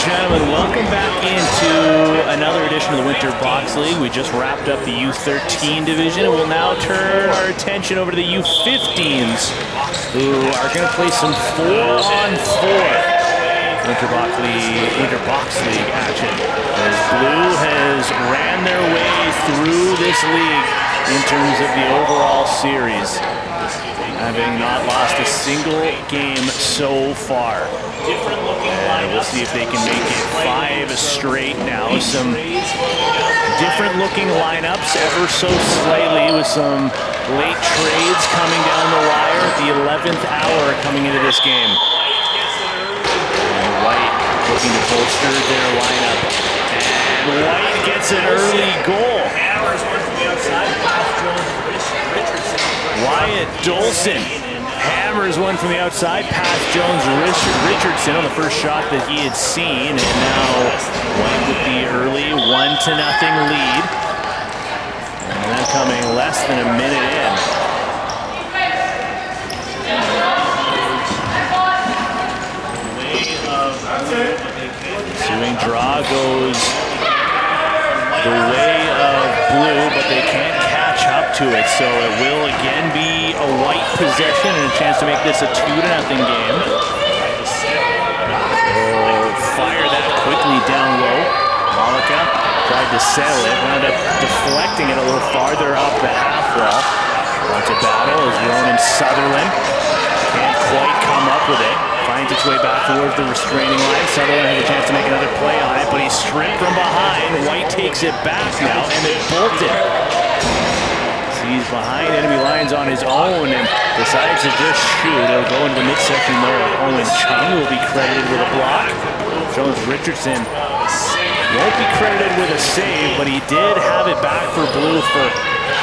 gentlemen, welcome back into another edition of the Winter Box League. We just wrapped up the U13 division, and we'll now turn our attention over to the U15s, who are going to play some 4-on-4 Winter Box League action, as Blue has ran their way through this league in terms of the overall series, having not lost a single game so far. And we'll see if they can make it 5 straight now. Some different looking lineups ever so slightly, with some late trades coming down the wire at the 11th hour coming into this game. And White looking to bolster their lineup. And White gets an early goal. Wyatt Dolson hammers one from the outside past Jones Richardson on the first shot that he had seen, and now White with the early 1-0 lead. And then coming less than a minute in. Ensuing draw goes the way of Blue, but they can't catch up to it, so it will again be a White possession and a chance to make this a 2-0 game. So fire that quickly down low. Malika tried to settle it, wound up deflecting it a little farther up the half wall. Onto battle is Ronan Sutherland. Can't quite come up with it. Finds its way back towards the restraining line. Sutherland has a chance to make another play on it, but he's stripped from behind. White takes it back now, and they bolt it. He's behind enemy lines on his own and decides to just shoot. It'll go into the midsection there. Owen Chung will be credited with a block. Jones Richardson won't be credited with a save, but he did have it back for Blue for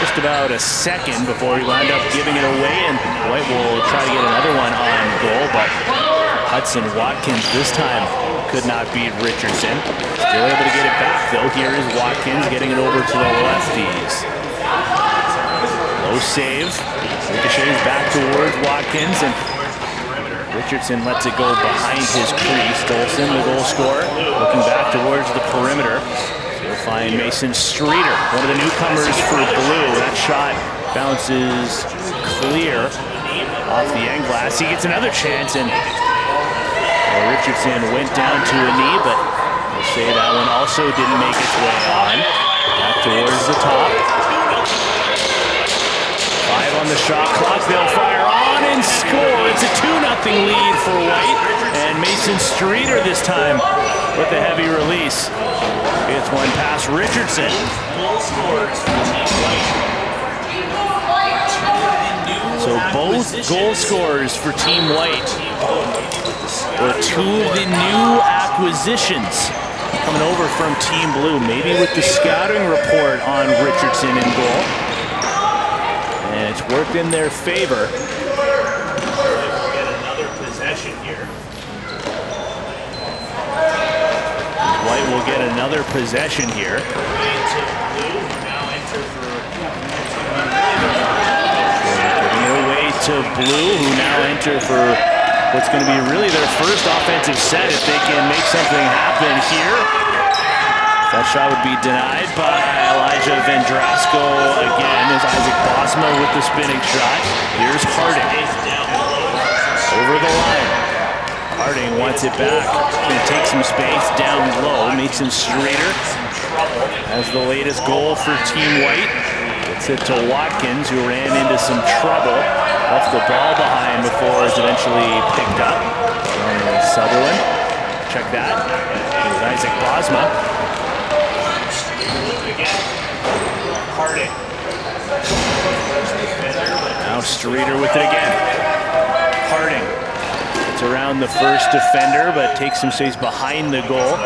just about a second before he wound up giving it away, and White will try to get another one on goal, but Hudson Watkins this time could not beat Richardson. Still able to get it back though. Here is Watkins getting it over to the lefties. Low save. Ricochets back towards Watkins, and Richardson lets it go behind his crease. Dolson, the goal scorer, looking back towards the perimeter. We'll find Mason Streeter, one of the newcomers for Blue. That shot bounces clear off the end glass. He gets another chance, and Richardson went down to a knee, but we'll say that one also didn't make its way on. Back towards the top. 5 on the shot clock. They'll fire on and score. It's a 2-0 lead for White, and Mason Streeter this time with the heavy release. It's one past Richardson. So both goal scorers for Team White were 2 of the new acquisitions coming over from Team Blue, maybe with the scouting report on Richardson in goal. And it's worked in their favor. White will get another possession here. Giving it away to Blue, who now enter for what's going to be really their first offensive set if they can make something happen here. That shot would be denied by Elijah Vendrasco again, as Isaac Bosma with the spinning shot. Here's Harding. Over the line. Harding wants it back. Going to take some space down low. Mason Streeter has the latest goal for Team White. Gets it to Watkins, who ran into some trouble. Left the ball behind before it's eventually picked up. Sutherland. Check that. Here's Isaac Bosma. Now Streeter with it again. Harding. It's around the first defender, but takes some space behind the goal.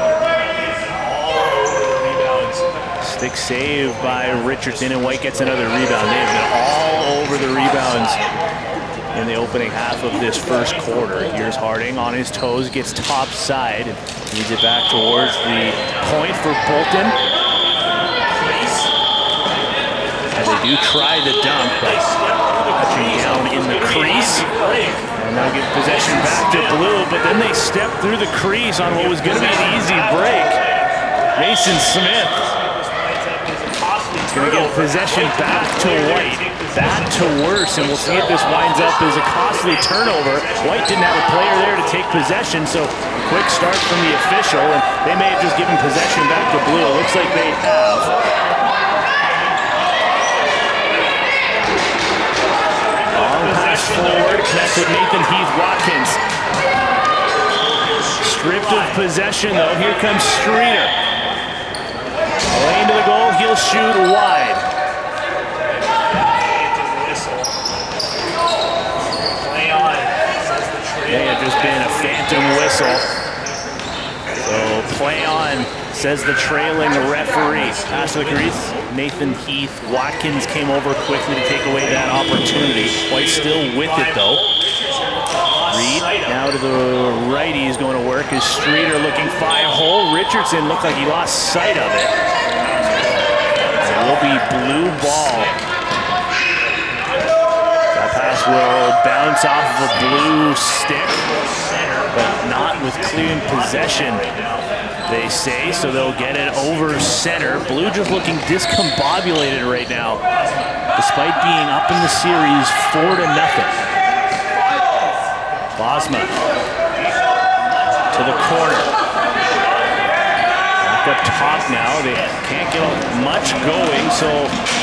Stick save by Richardson, and White gets another rebound. They have been all over the rebounds in the opening half of this first quarter. Here's Harding on his toes, gets top side, and leads it back towards the point for Bolton. And they do try the dunk, but touching down in the crease. And they'll give possession back to Blue, but then they step through the crease on what was going to be an easy break. Mason Smith is going to give possession back to White. Bad to worse, and we'll see if this winds up as a costly turnover. White didn't have a player there to take possession, so quick start from the official, and they may have just given possession back to Blue. It looks like they have. Long pass forward, connects with Nathan Heath-Watkins. Stripped of possession, though. Here comes Streeter. Lane to the goal, he'll shoot wide. May have just been a phantom whistle. So play on, says the trailing referee. Pass to the crease. Nathan Heath-Watkins came over quickly to take away that opportunity. White still with it though. Reed now to the right, he's going to work. Is Streeter looking 5-hole? Richardson looked like he lost sight of it. It will be Blue ball. That pass will bounce off of a Blue stick, but not with clearing possession, they say, so they'll get it over center. Blue just looking discombobulated right now, despite being up in the series 4-0. Bosma to the corner. Back up top now. They can't get much going, so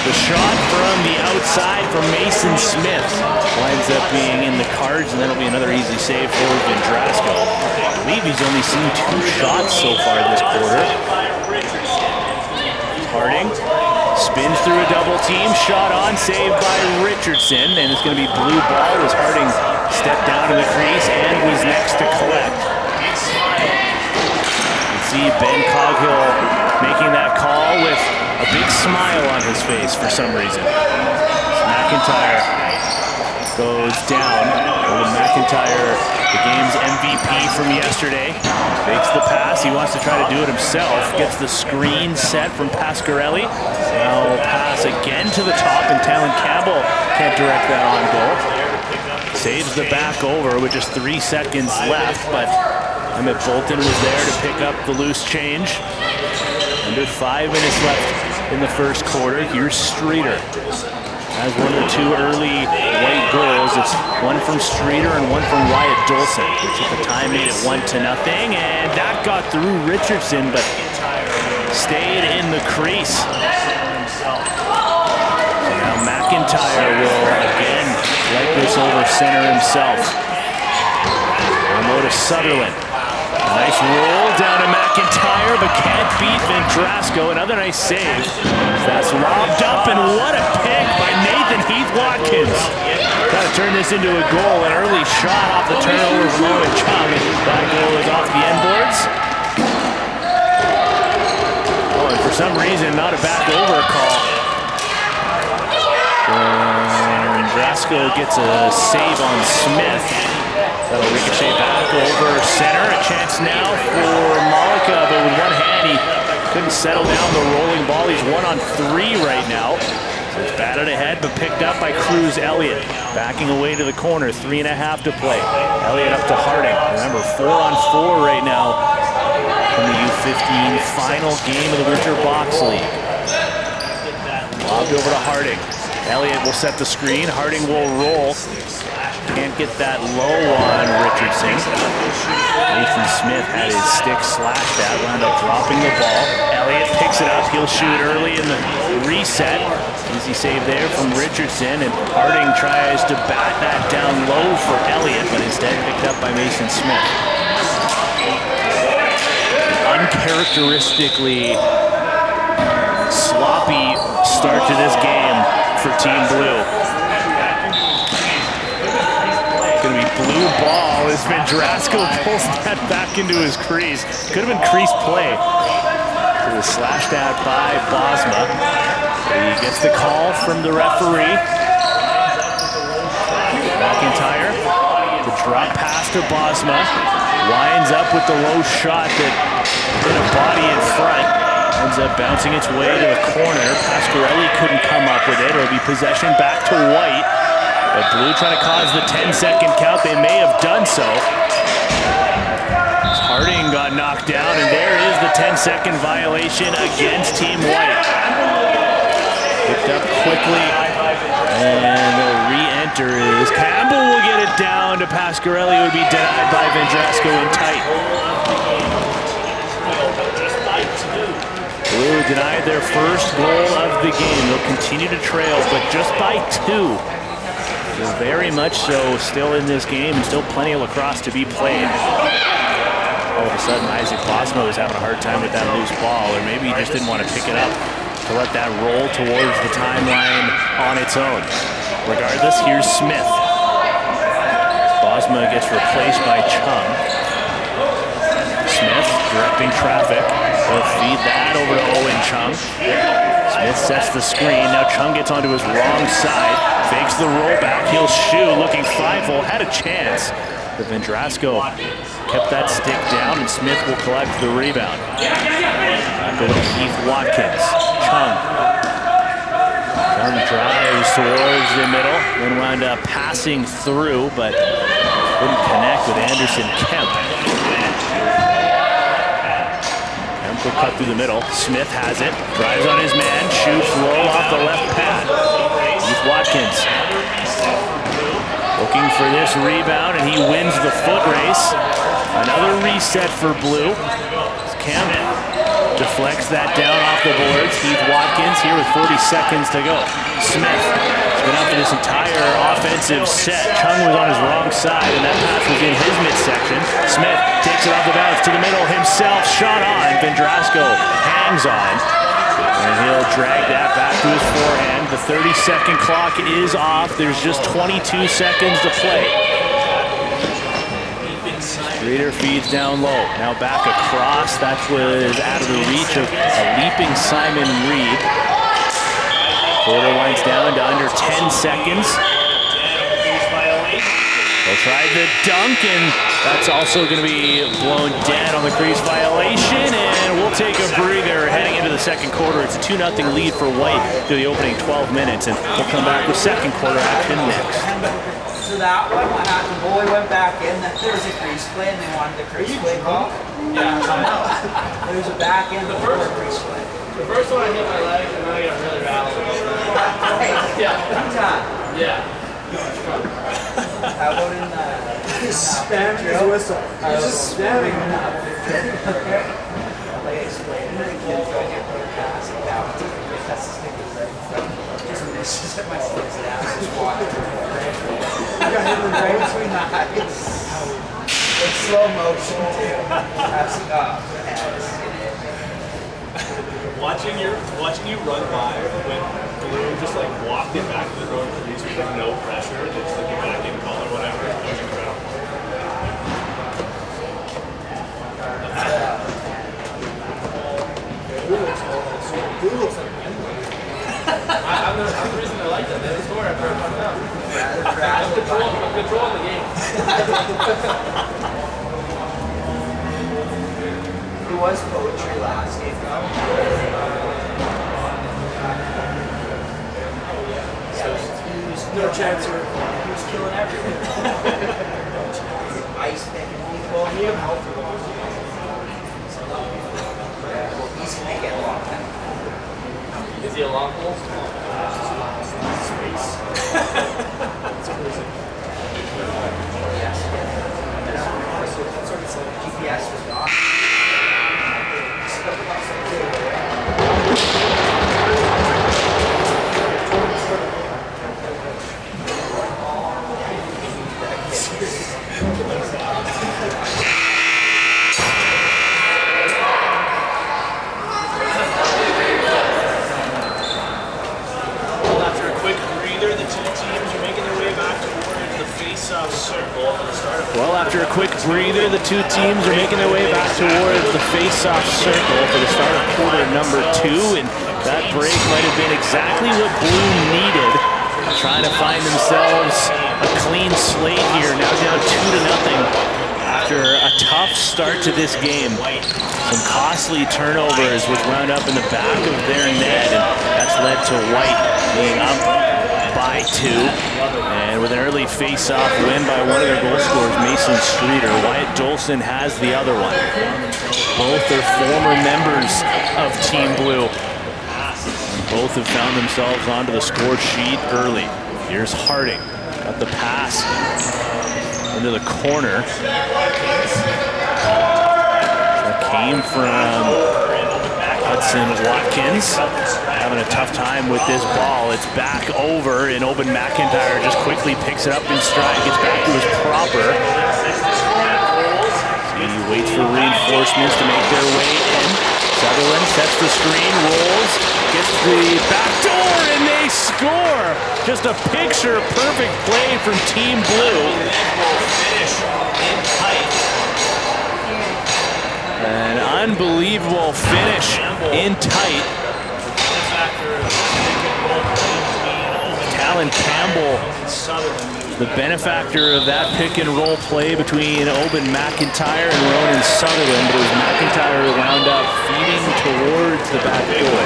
the shot from the outside from Mason Smith winds up being in the cards, and that'll be another easy save for Vendrasco. I believe he's only seen 2 shots so far this quarter. Harding spins through a double team, shot on, saved by Richardson, and it's going to be Blue ball as Harding stepped down to the crease and was next to collect. See Ben Coghill making that call with a big smile on his face for some reason. McIntyre goes down. McIntyre, the game's MVP from yesterday, makes the pass. He wants to try to do it himself. Gets the screen set from Pasquarelli. Now pass again to the top, and Talon Campbell can't direct that on goal. Saves the back over with just 3 seconds left, but Emmett Bolton was there to pick up the loose change. Under 5 minutes left in the first quarter. Here's Streeter. Has 1 or 2 early White goals. It's 1 from Streeter and 1 from Wyatt Dolson, which at the time made it 1-0. And that got through Richardson, but stayed in the crease. So now McIntyre will again let this over center himself. And go to Sutherland. Nice roll down to McIntyre, but can't beat Vendrasco. Another nice save. That's lobbed up, and what a pick by Nathan Heath-Watkins. Got to turn this into a goal. An early shot off the turnover from Owen Chung, and that goal is off the end boards. Oh, and for some reason, not a back over call. Vendrasco gets a save on Smith. That'll ricochet back over center. A chance now for Malika, but with one hand he couldn't settle down the rolling ball. He's 1-on-3 right now. So it's batted ahead, but picked up by Cruz Elliott. Backing away to the corner, 3.5 to play. Elliott up to Harding. Remember, 4-on-4 right now in the U15 final game of the Winter Box League. Lobbed over to Harding. Elliott will set the screen. Harding will roll. Can't get that low on Richardson. Nathan Smith had his stick slashed at, wound up dropping the ball. Elliott picks it up, he'll shoot early in the reset. Easy save there from Richardson, and Harding tries to bat that down low for Elliott, but instead picked up by Mason Smith. An uncharacteristically sloppy start to this game for Team Blue. Gonna be Blue ball as Vendrasco pulls that back into his crease. Could have been crease play. It was slashed out by Bosma. He gets the call from the referee. McIntyre, the drop pass to Bosma. Winds up with the low shot that hit a body in front. Ends up bouncing its way to the corner. Pasquarelli couldn't come up with it. It'll be possession back to White. But Blue trying to cause the 10-second count. They may have done so. Harding got knocked down, and there is the 10-second violation against Team White. Picked up quickly, and the re-enter is Campbell will get it down to Pasquarelli. It would be denied by Vendrasco in tight. Blue denied their first goal of the game. They'll continue to trail, but just by 2. They're very much so still in this game, and still plenty of lacrosse to be played. All of a sudden, Isaac Bosma was having a hard time with that loose ball, or maybe he just didn't want to pick it up to let that roll towards the timeline on its own. Regardless, here's Smith. Bosma gets replaced by Chung. Smith directing traffic. He'll feed that over to Owen Chung. Smith sets the screen. Now Chung gets onto his wrong side. Fakes the rollback. He'll shoot. Looking 5-hole. Had a chance. But Vendrasco kept that stick down, and Smith will collect the rebound. Go to Keith Watkins. Chung drives towards the middle, then wound up passing through, but couldn't connect with Anderson Kemp. Kemp will cut through the middle. Smith has it, drives on his man, shoots low off the left pad. Keith Watkins looking for this rebound, and he wins the foot race. Another reset for Blue. Kemp deflects that down off the boards. Keith Watkins here with 40 seconds to go. Smith has been up for this entire offensive set. Chung was on his wrong side, and that pass was in his midsection. Smith takes it off the bounce to the middle himself. Shot on. Vendrasco hangs on, and he'll drag that back to his forehand. The 30-second clock is off. There's just 22 seconds to play. Streeter feeds down low. Now back across. That was out of the reach of a leaping Simon Reed. Quarter winds down to under 10 seconds. They'll try the dunk, and that's also going to be blown dead on the crease violation, and we'll take a breather heading into the second quarter. It's a 2-0 lead for White through the opening 12 minutes, and we'll come back with second quarter action next. So that one, the goalie went back in, then there was a crease play, and they wanted the crease play call. Yeah, there was a back end before the crease play. The first one I hit my leg, and then I got really rattled. Yeah. One time. Yeah. How about in the... Spamming his whistle. He's just spamming. Like I explained, the kid's going to get put a pass, and down to the test the stick right in front. Just misses at my sticks down, just walking. I got hit right between the eyes. In slow motion, too. Watching you run by when Blue just like walked it back to the door crease with no pressure, just like a back in call or whatever. It was incredible. Blue looks like I'm the reason I like that. They score after I fucked up. I'm controlling the game. It was poetry last game, though. no chance here. He was killing everything. Ice picking people. He had help for those. He's going to get long time. Is he a long pole? Space. That's crazy. That's what it's like. GPS was gone. After a quick breather, the two teams are making their way back towards the face-off circle for the start of Well, after a quick breather, the two teams are making their way back towards the face-off circle for the start of quarter number 2, and that break might have been exactly what Blue needed, trying to find themselves a clean slate here, now down 2-0 after a tough start to this game. Some costly turnovers which wound up in the back of their net, and that's led to White being up by 2. And with an early face-off win by one of their goal scorers, Mason Streeter, Wyatt Dolson has the other one. Both are former members of Team Blue. Both have found themselves onto the score sheet early. Here's Harding, got the pass into the corner. That came from Hudson Watkins, having a tough time with this ball. It's back over, and Oban McIntyre just quickly picks it up in stride, gets back to his proper. He waits for reinforcements to make their way in. Sutherland sets the screen, rolls, gets the back door, and they score! Just a picture-perfect play from Team Blue. An unbelievable finish in tight. Talon Campbell, the benefactor of that pick and roll play between Oban McIntyre and Ronan Sutherland, but it was McIntyre who wound up feeding towards the back door.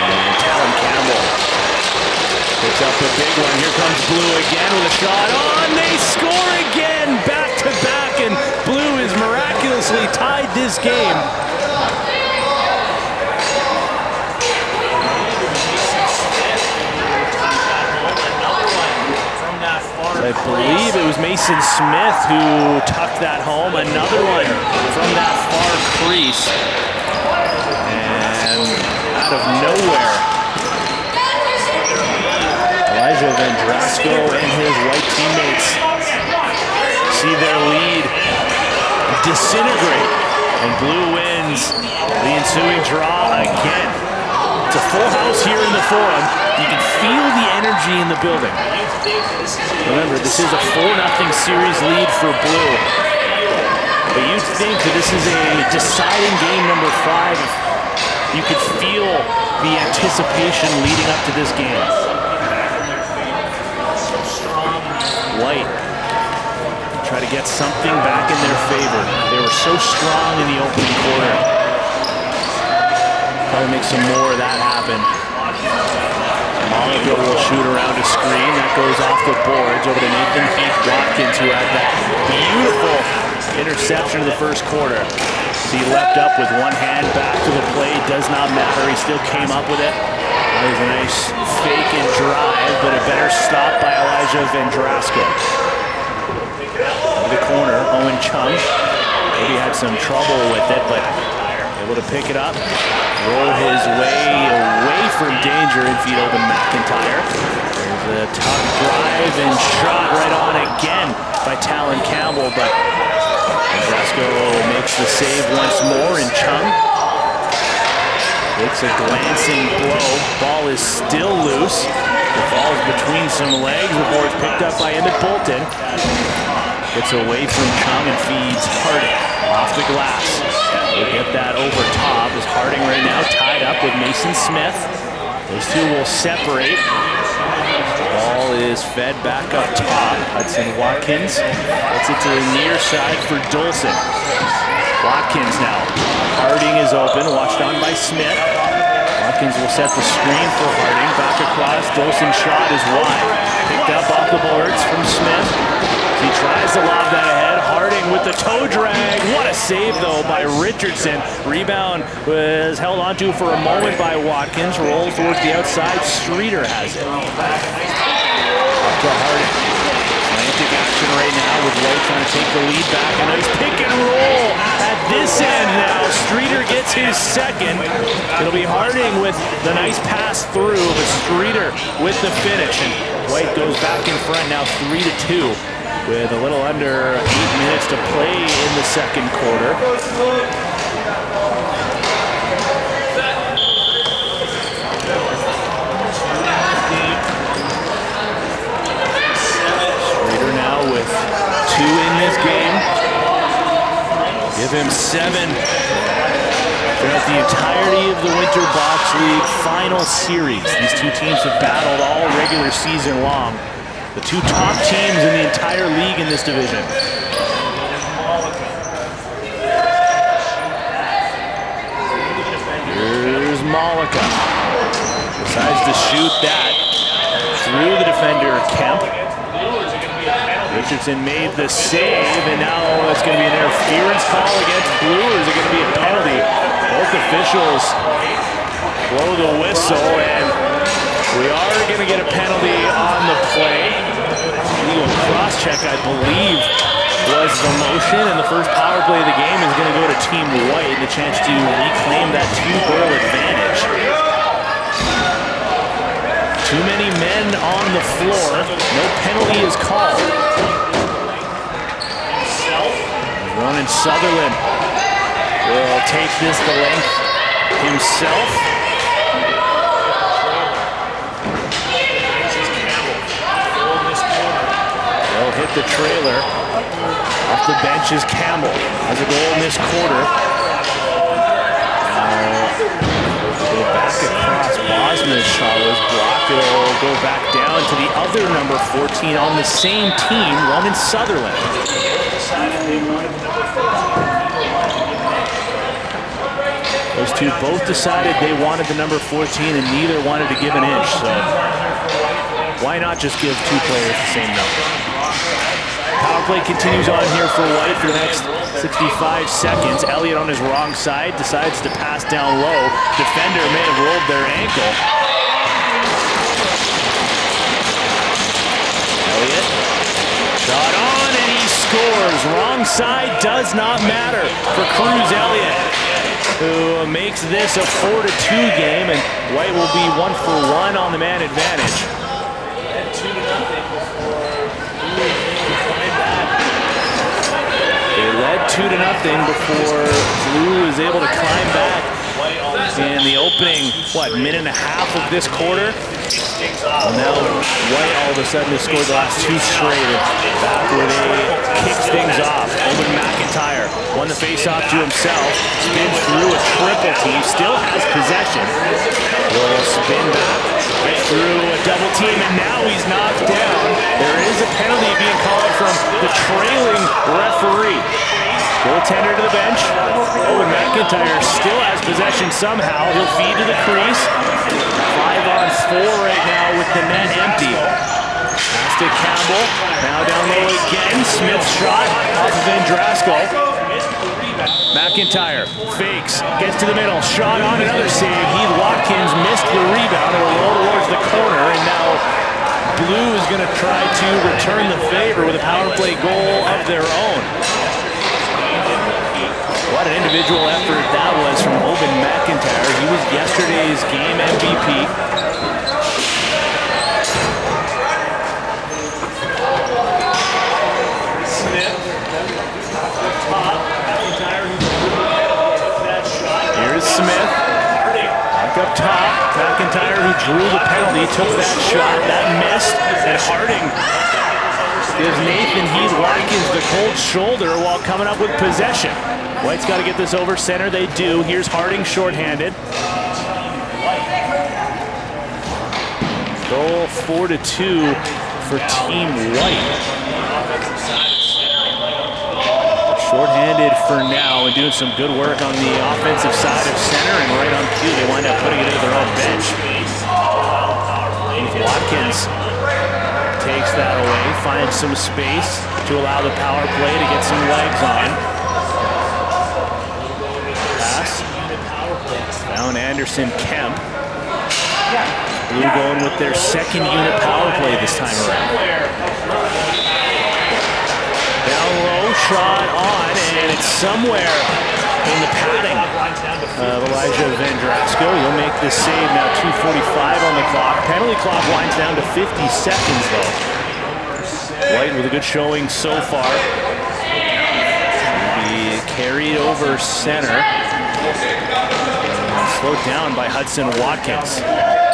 And Talon Campbell picks up a big one. Here comes Blue again with a shot on. They score again, back to back, and Blue has miraculously tied this game. I believe it was Mason Smith who tucked that home. Another one from that far crease. And out of nowhere, Elijah Vendrasco and his white teammates see their lead disintegrate. And Blue wins the ensuing draw again. It's a full house here in the Forum. You can feel the energy in the building. Remember, this is a 4-0 series lead for Blue. But you'd think that this is a deciding game number 5. You could feel the anticipation leading up to this game. White try to get something back in their favor. They were so strong in the opening quarter. Try to make some more of that happen. Monaco will shoot around a screen. That goes off the boards over to Nathan Heath-Watkins, who had that beautiful interception in the first quarter. So he leapt up with one hand back to the plate. Does not matter. He still came up with it. That was a nice fake and drive, but a better stop by Elijah Vendrasco. The corner, Owen Chung. Maybe had some trouble with it, but able to pick it up, roll his way away from danger and feed Oban McIntyre. There's a tough drive and shot right on again by Talon Campbell, but Vendrasco makes the save once more, and Chung takes a glancing blow. Ball is still loose. It falls between some legs before it's picked up by Emmett Bolton. Gets away from Chung and feeds Harding off the glass. We'll get that over top as Harding right now tied up with Mason Smith. Those two will separate. The ball is fed back up top. Hudson Watkins gets it to the near side for Dolson. Watkins now. Harding is open, watched on by Smith. Watkins will set the screen for Harding. Back across, Dolson's shot is wide. Picked up off the boards from Smith. He tries to lob that ahead. Harding with the toe drag. What a save, though, by Richardson. Rebound was held onto for a moment by Watkins. Rolls towards the outside. Streeter has it. Up to Harding. Atlantic action right now with White trying to take the lead back. A nice pick and roll at this end now. Streeter gets his second. It'll be Harding with the nice pass through, but Streeter with the finish. And White goes back in front now 3-2. With a little under 8 minutes to play in the second quarter. Streeter now with 2 in this game. Give him 7 throughout the entirety of the Winter Box League final series. These two teams have battled all regular season long. The two top teams in the entire league in this division. Here's Malika. Decides to shoot that. through the defender, Kemp. Richardson made the save, and now it's going to be an interference call against Blue, or is it going to be a penalty? Both officials blow the whistle, and we are going to get a penalty on the play. Legal cross-check, I believe, was the motion, and the first power play of the game is going to go to Team White, and a chance to reclaim that 2-goal advantage. Too many men on the floor. No penalty is called. Ronan Sutherland will take this the length himself. They'll hit the trailer. Off the bench is Campbell. Has a goal in this quarter. Go back across. Bosma's shot was blocked. It'll go back down to the other number 14 on the same team, Ronan Sutherland. Those two both decided they wanted the number 14 and neither wanted to give an inch, so why not just give two players the same number? Power play continues on here for White for the next 65 seconds. Elliott on his wrong side decides to pass down low. Defender may have rolled their ankle. Elliott, shot on, and he scores. Wrong side does not matter for Cruz Elliott, who makes this a 4-2 game, and White will be 1-for-1 on the man advantage. They led 2-0 before Blue is able to climb back in the opening, minute and a half of this quarter. Well, now White all of a sudden has scored the last two straight, back where they kicked things off. Owen McIntyre won the face-off to himself, spins through a triple team, still has possession. Will spin back, right through a double team, and now he's knocked down. There is a penalty being called from the trailing referee. Goaltender to the bench. Owen McIntyre still has possession somehow. He'll feed to the crease. 5-on-4 right now with the net empty. Pass to Campbell. Now down low again. Smith's shot off of Andrasko. McIntyre fakes, gets to the middle. Shot on, another save. Heath Watkins missed the rebound. It'll roll towards the corner, and now Blue is going to try to return the favor with a power play goal of their own. What an individual effort that was from Owen McIntyre. He was yesterday's game MVP. Smith, top. McIntyre, that shot. Here's Smith. Back up top. McIntyre, who drew the penalty, took that shot. That missed. And Harding gives Nathan Heath Watkins the cold shoulder while coming up with possession. White's got to get this over center. They do. Here's Harding shorthanded. Goal 4-2 for Team White. Shorthanded for now and doing some good work on the offensive side of center, and right on cue they wind up putting it into their own bench. Heath Watkins takes that away, finds some space to allow the power play to get some legs on. Down Anderson Kemp. Blue going with their second unit power play this time around. Down low, shot on, and it's somewhere in the padding of Elijah Vandrasko. He'll make the save now, 2:45 on the clock. Penalty clock winds down to 50 seconds though. White with a good showing so far. Will be carried over center. Slowed down by Hudson Watkins.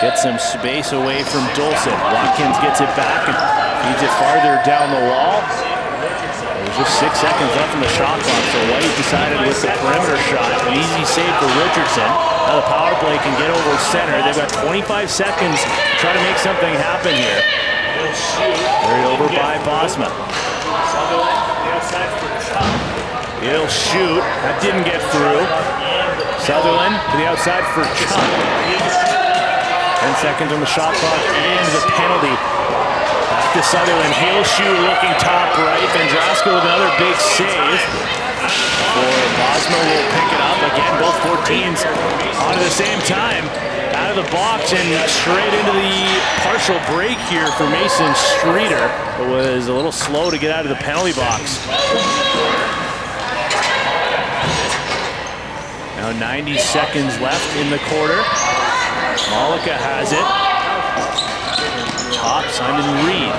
Gets some space away from Dolson. Watkins gets it back and feeds it farther down the wall. There's just 6 seconds left in the shot clock, so White decided with the perimeter shot. An easy save for Richardson. Now the power play can get over center. They've got 25 seconds to try to make something happen here. Carried over by Bosma. He'll shoot. That didn't get through. Sutherland to the outside for Chunk. 10 seconds on the shot clock and the penalty. Back to Sutherland. Heel shoe looking top right. Vendrasko with another big save. Bosma will pick it up. Again, both 14s on at the same time. Out of the box and straight into the partial break here for Mason Streeter. It was a little slow to get out of the penalty box. Now 90 seconds left in the quarter. Malika has it. Top, Simon Reed.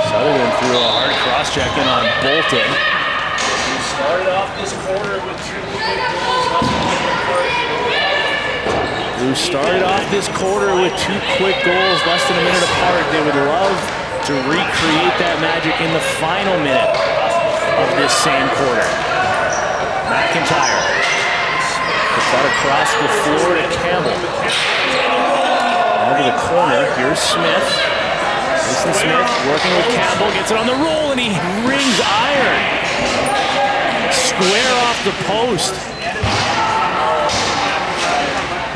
Sutherland threw a hard cross-check in on Bolton. Started off this quarter with 2 quick goals less than a minute apart. Who started off this quarter with 2 quick goals less than a minute apart. They would love to recreate that magic in the final minute of this same quarter. McIntyre puts that across the floor to Campbell. Over the corner, here's Smith. Mason Smith working with Campbell, gets it on the roll, and he rings iron. Square off the post.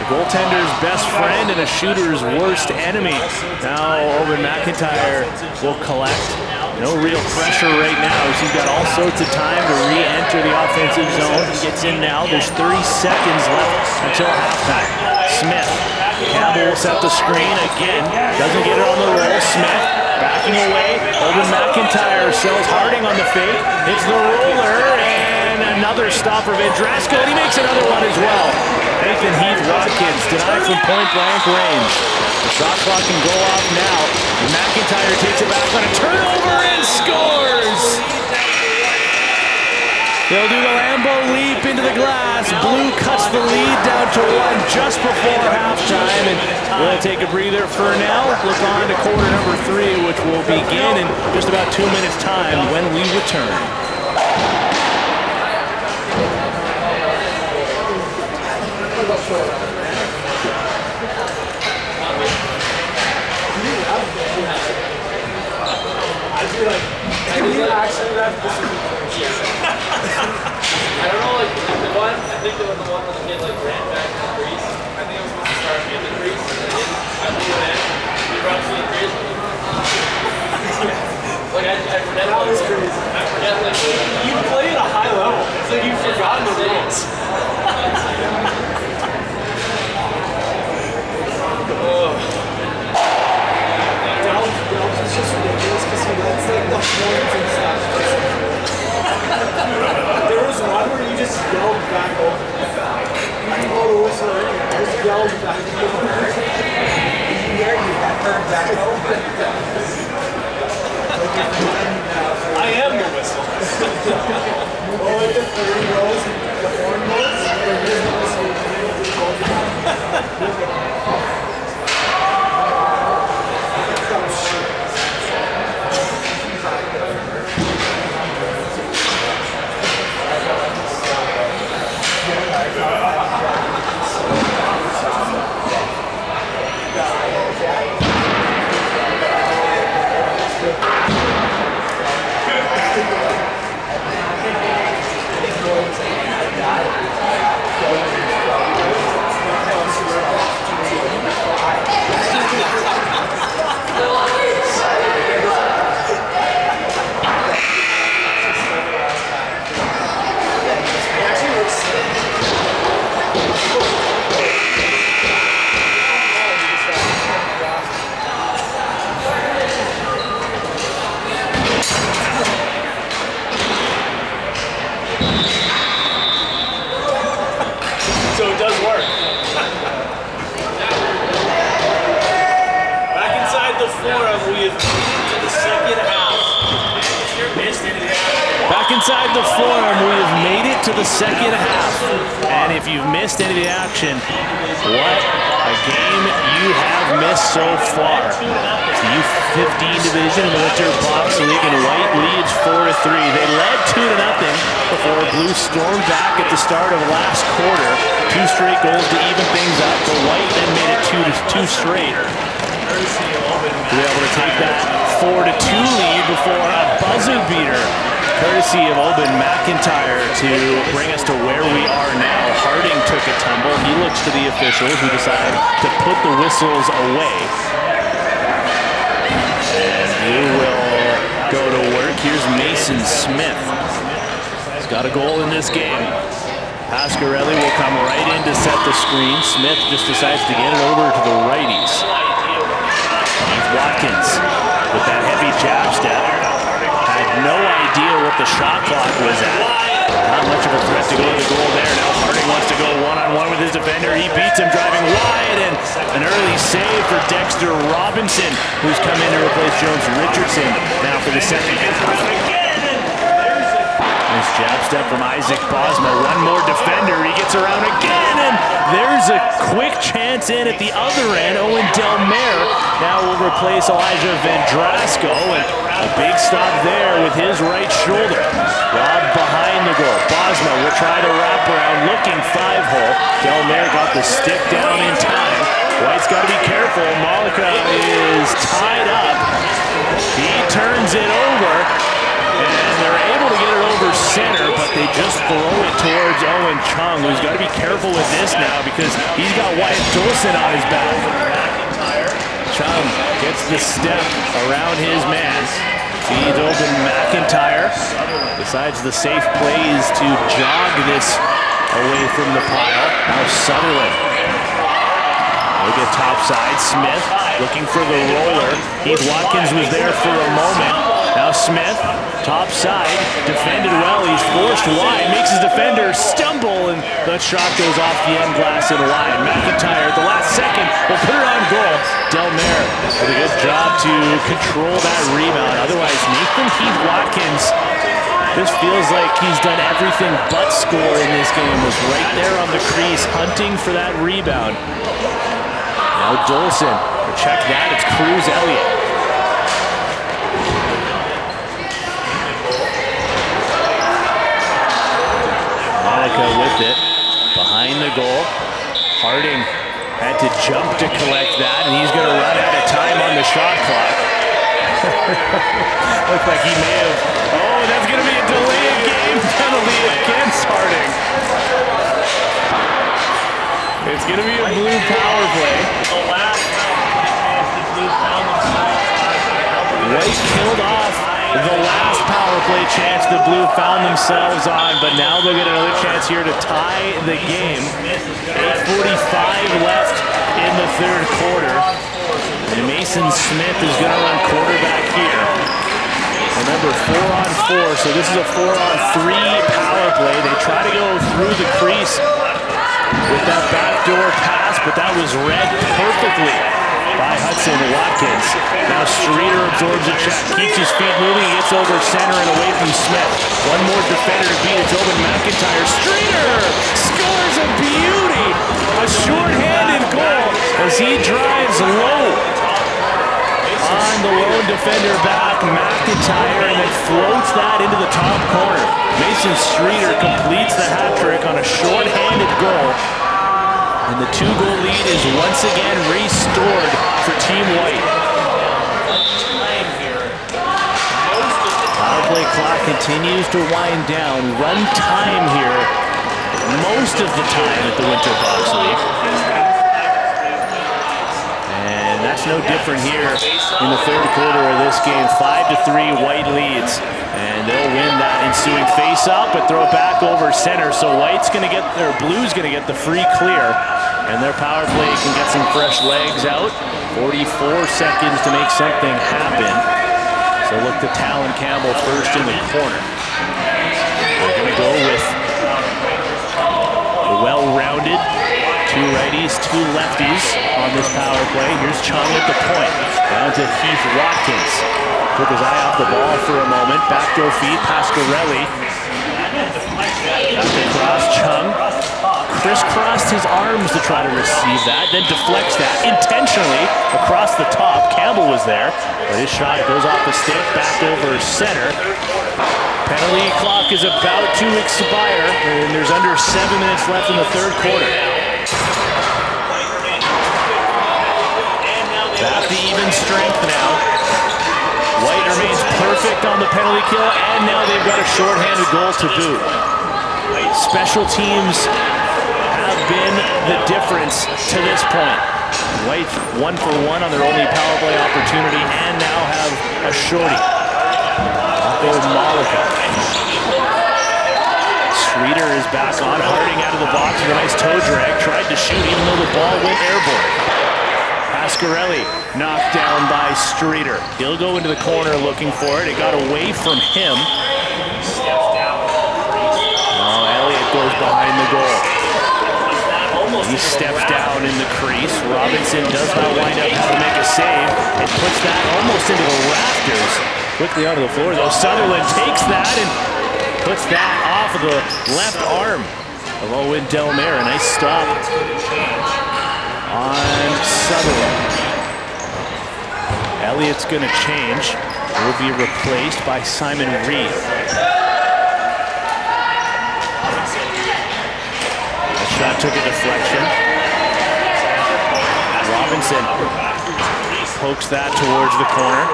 The goaltender's best friend and a shooter's worst enemy. Now Owen McIntyre will collect. No real pressure right now as he's got all sorts of time to re-enter the offensive zone. He gets in now. There's 30 seconds left until halftime. Smith. Campbell will set the screen again. Doesn't get it on the roll. Smith backing away. Owen McIntyre sells Harding on the fake. Hits the roller and another stop for Vendrasko, and he makes another one as well. Nathan Heath-Watkins denied from point-blank range. The shot clock can go off now. McIntyre takes it back on a turnover and scores! They'll do the Lambeau leap into the glass. Blue cuts the lead down to 1 just before halftime, and we'll take a breather for now. Look on to quarter number 3, which will begin in just about 2 minutes' time when we return. Can you actually ref this? I don't know, like, the one, I think the one where the kid, like, ran back to the crease. I think it was supposed to start in the crease, and then I blew it in. He runs to the crease. Like, I forget. That was crazy. I forget, like, You play at a high level. It's like you've forgotten the rules. It's just ridiculous because he lets like the horns and stuff. There was one where you just yelled back over. You didn't blow the whistle or anything. You just yelled back over. You hear you got turned back over. I am the whistle. Oh, like the 30 rolls, the horn rolls, or here's the whistle. So it does work. Back inside the forum, we have to the second half. Back inside the forum, we have made it to the second half. And if you've missed any of the action, what a game you have missed so far. It's the U15 division in the Winter Box League, and White leads 4-3. They led 2-0 before Blue stormed back at the start of last quarter. 2 straight goals to even things up, but White then made it 2 straight. To be able to take that 4-2 lead before a buzzer beater courtesy of Oban McIntyre to bring us to where we are now. Harding took a tumble. He looks to the officials who decide to put the whistles away. And you will go to work. Here's Mason Smith. He's got a goal in this game. Pasquarelli will come right in to set the screen. Smith just decides to get it over to the righties. Heath Watkins with that heavy jab step. Had no idea what the shot clock was at. Not much of a threat to go to the goal there. Now Harding wants to go one-on-one with his defender. He beats him driving wide, and an early save for Dexter Robinson, who's come in to replace Jones Richardson now for the second half. Nice jab step from Isaac Bosma. One more defender. He gets around again, and there's a quick chance in at the other end. Owen Delmare now will replace Elijah Vendrasco, and a big stop there with his right shoulder. Rob behind the goal. Bosma will try to wrap around, looking 5-hole. Delmare got the stick down in time. White's got to be careful. Malika is tied up. He turns it over. And they're able to get it over center, but they just throw it towards Owen Chung, who's got to be careful with this now because he's got Wyatt Dolson on his back. Chung gets the step around his man. Feeds Oban McIntyre. Decides the safe play is to jog this away from the pile. Now Sutherland. Look at top side. Smith looking for the roller. Heath Watkins was there for a moment. Now Smith, top side, defended well. He's forced wide, makes his defender stumble, and that shot goes off the end glass and wide. McIntyre at the last second will put it on goal. Delmare with a good job to control that rebound. Otherwise, Nathan Heath Watkins, this feels like he's done everything but score in this game. Was right there on the crease, hunting for that rebound. Now Dolson, check that, it's Cruz Elliott. With it, behind the goal. Harding had to jump to collect that, and he's going to run out of time on the shot clock. Looks like he may have... Oh, that's going to be a delay of game penalty against Harding. It's going to be a blue power play. White killed off the last power play chance the Blue found themselves on, but now they'll get another chance here to tie the game. 8:45 left in the third quarter. And Mason Smith is going to run quarterback here. Remember, 4-on-4, so this is a 4-on-3 power play. They try to go through the crease with that backdoor pass, but that was read perfectly by Hudson Watkins. Now Streeter absorbs a check, keeps his feet moving, gets over center and away from Smith. One more defender to beat, it's Oban McIntyre. Streeter scores a beauty! A short-handed goal as he drives low on the lone defender back, McIntyre, and then floats that into the top corner. Mason Streeter completes the hat trick on a short-handed goal. And the 2-goal lead is once again restored for Team White. Power play clock continues to wind down. Run time here most of the time at the Winter Box League. And that's no different here in the third quarter of this game. 5-3 White leads. And they'll win that ensuing face-up, but throw it back over center. So White's going to get, or Blue's going to get the free clear, and their power play can get some fresh legs out. 44 seconds to make something happen. So look to Talon Campbell first in the corner. They're going to go with a well-rounded 2 righties, 2 lefties on this power play. Here's Chung at the point. Down to Heath Watkins. Took his eye off the ball for a moment. Backdoor feed, Pasquarelli. Back across, Chung crisscrossed his arms to try to receive that, then deflects that intentionally across the top. Campbell was there, but his shot goes off the stick, back over center. Penalty clock is about to expire, and there's under 7 minutes left in the third quarter. Back to even strength now. White Elliott remains perfect on the penalty kill, and now they've got a shorthanded goal to boot. Special teams have been the difference to this point. White 1 for 1 on their only power play opportunity, and now have a shorty. Malika. Streeter is back on. Harding out of the box with a nice toe drag. Tried to shoot even though the ball went airborne. Pasquarelli knocked down by Streeter. He'll go into the corner looking for it. It got away from him. Oh, Elliott goes behind the goal. He steps down in the crease. Robinson does not wind up having to make a save and puts that almost into the rafters. Quickly onto the floor though. Sutherland takes that and puts that off of the left arm of Owen Delmare. A nice stop on Sutherland. Elliott's going to change. Will be replaced by Simon Reed. That shot took a deflection. Robinson pokes that towards the corner.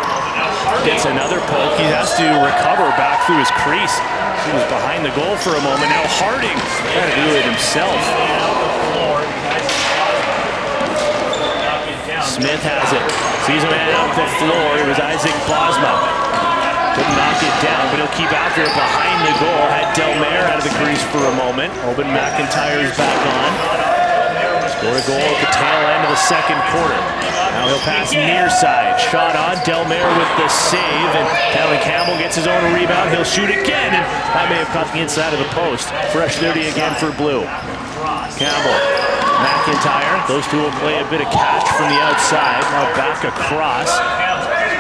Gets another poke. He has to recover back through his crease. He was behind the goal for a moment. Now Harding trying to do it himself. Smith has it. Sees a man up the floor. It was Isaac Bosma. Couldn't knock it down, but he'll keep after it behind the goal. Had Delmare out of the crease for a moment. Owen McIntyre's back on. Scored a goal at the tail end of the second quarter. Now he'll pass near side. Shot on. Delmare with the save. And Alan Campbell gets his own rebound. He'll shoot again. And that may have caught the inside of the post. Fresh 30 again for Blue. Campbell. McIntyre. Those two will play a bit of catch from the outside. Now back across.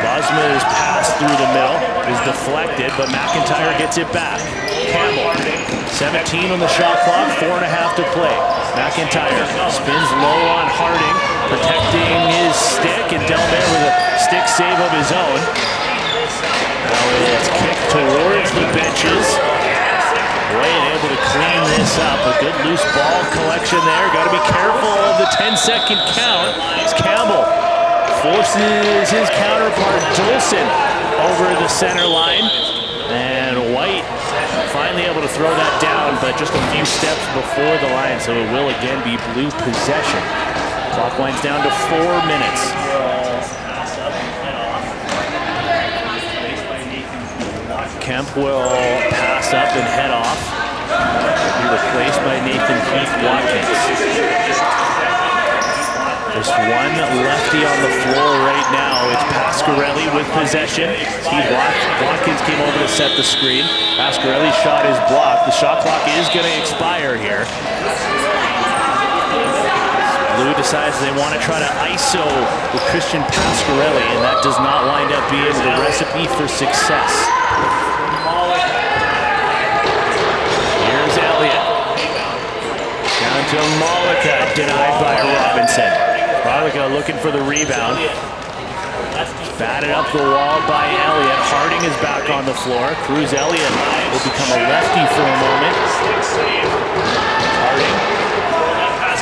Bosma is passed through the middle. Is deflected, but McIntyre gets it back. Campbell. 17 on the shot clock. 4.5 to play. McIntyre spins low on Harding, protecting his stick, and Delmare with a stick save of his own. Now it's kicked towards the benches. Wade able to clean this up. A good loose ball collection there. Got to be careful of the 10-second count. As Campbell forces his counterpart Dolson over the center line. And White finally able to throw that down, but just a few steps before the line, so it will again be Blue possession. Clock winds down to 4 minutes. Kemp will pass up and head off. Will be replaced by Nathan Heath Watkins. Just one lefty on the floor right now. It's Pasquarelli with possession. Heath Watkins came over to set the screen. Pasquarelli shot is blocked. The shot clock is going to expire here. Blue decides they want to try to ISO with Christian Pasquarelli, and that does not wind up being the recipe for success. Here's Elliott. Down to Malika, denied by Robinson. Malika looking for the rebound. Batted up the wall by Elliott. Harding is back on the floor. Cruz Elliott will become a lefty for a moment. Harding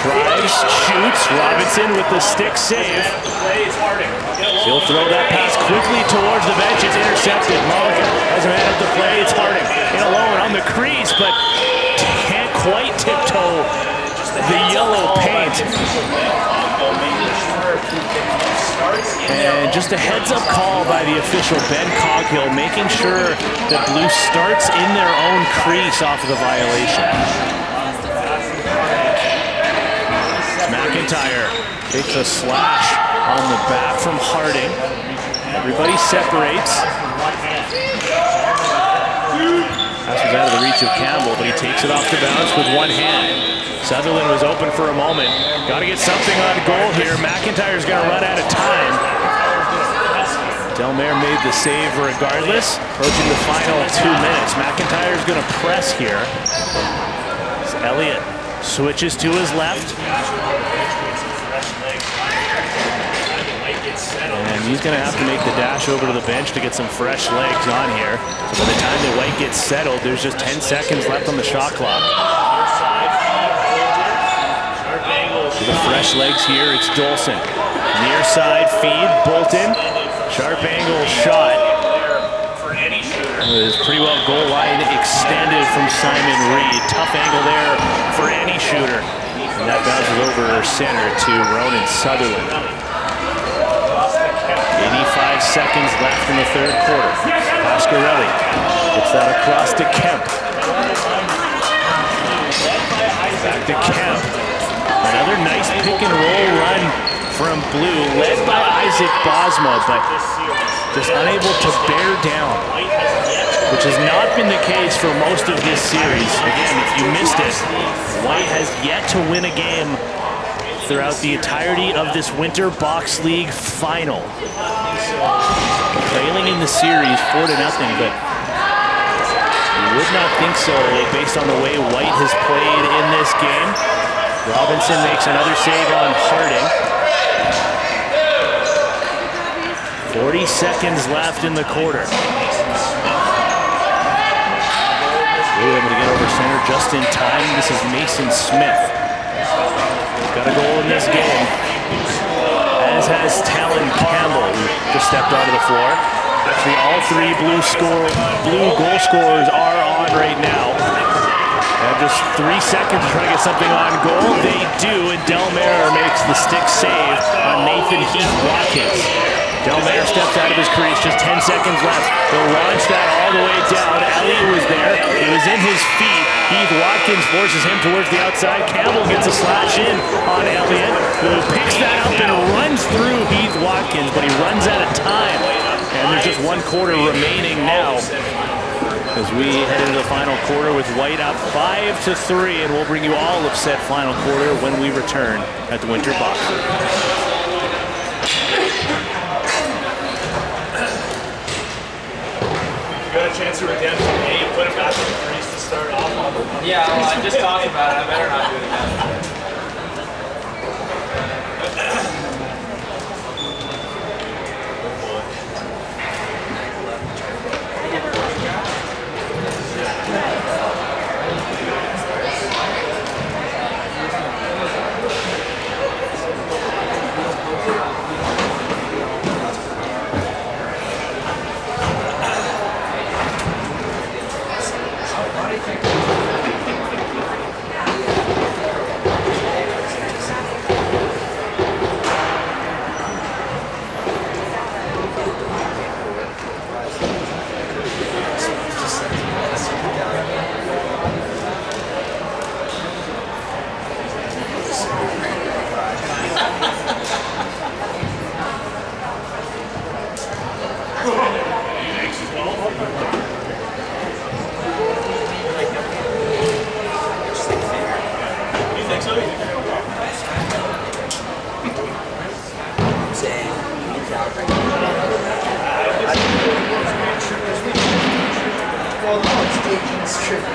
drives, shoots. Robinson with the stick save. He'll throw that pass quickly towards the bench. It's intercepted. Malika has a man up the play. It's Harding in alone on the crease, but can't quite tiptoe the yellow paint. And just a heads-up call by the official, Ben Coghill, making sure that Blue starts in their own crease off of the violation. McIntyre takes a slash on the back from Harding. Everybody separates. Pass was out of the reach of Campbell, but he takes it off the bounce with one hand. Sutherland was open for a moment. Got to get something on goal here. McIntyre's going to run out of time. Delmare made the save regardless. Approaching the final 2 minutes. McIntyre's going to press here. As Elliott switches to his left. And he's going to have to make the dash over to the bench to get some fresh legs on here. So by the time the White gets settled, there's just 10 seconds left on the shot clock. To the fresh legs here, it's Dolson. Near side feed, Bolton. Sharp angle shot. It was pretty well goal line extended from Simon Reed. Tough angle there for any shooter. And that bounces over center to Ronan Sutherland. 85 seconds left in the third quarter. Pasquarelli gets that across to Kemp. Back to Kemp. Another nice pick and roll run from Blue, led by Isaac Bosma, but just unable to bear down, which has not been the case for most of this series. Again, if you missed it, White has yet to win a game throughout the entirety of this Winter Box League final. Trailing in the series 4-0, but you would not think so based on the way White has played in this game. Robinson makes another save on Harding. 40 seconds left in the quarter. Blue able to get over center just in time. This is Mason Smith. He's got a goal in this game, as has Talon Campbell, who just stepped onto the floor. Actually, all three Blue goal scorers are on right now. They have just 3 seconds to try to get something on goal. They do, and Delmare makes the stick save on Nathan Heath Watkins. Delmare steps out of his crease, just 10 seconds left. He'll launch that all the way down. Elliott was there. It was in his feet. Heath Watkins forces him towards the outside. Campbell gets a slash in on Elliott, who picks that up and runs through Heath Watkins, but he runs out of time. And there's just 1 quarter remaining now, as we head into the final quarter with White up 5-3, and we'll bring you all of said final quarter when we return at the Winter Box. You got a chance to redemption. Hey, put him back in the crease to start off on. Yeah, well, I just talked about it. I better not do it again.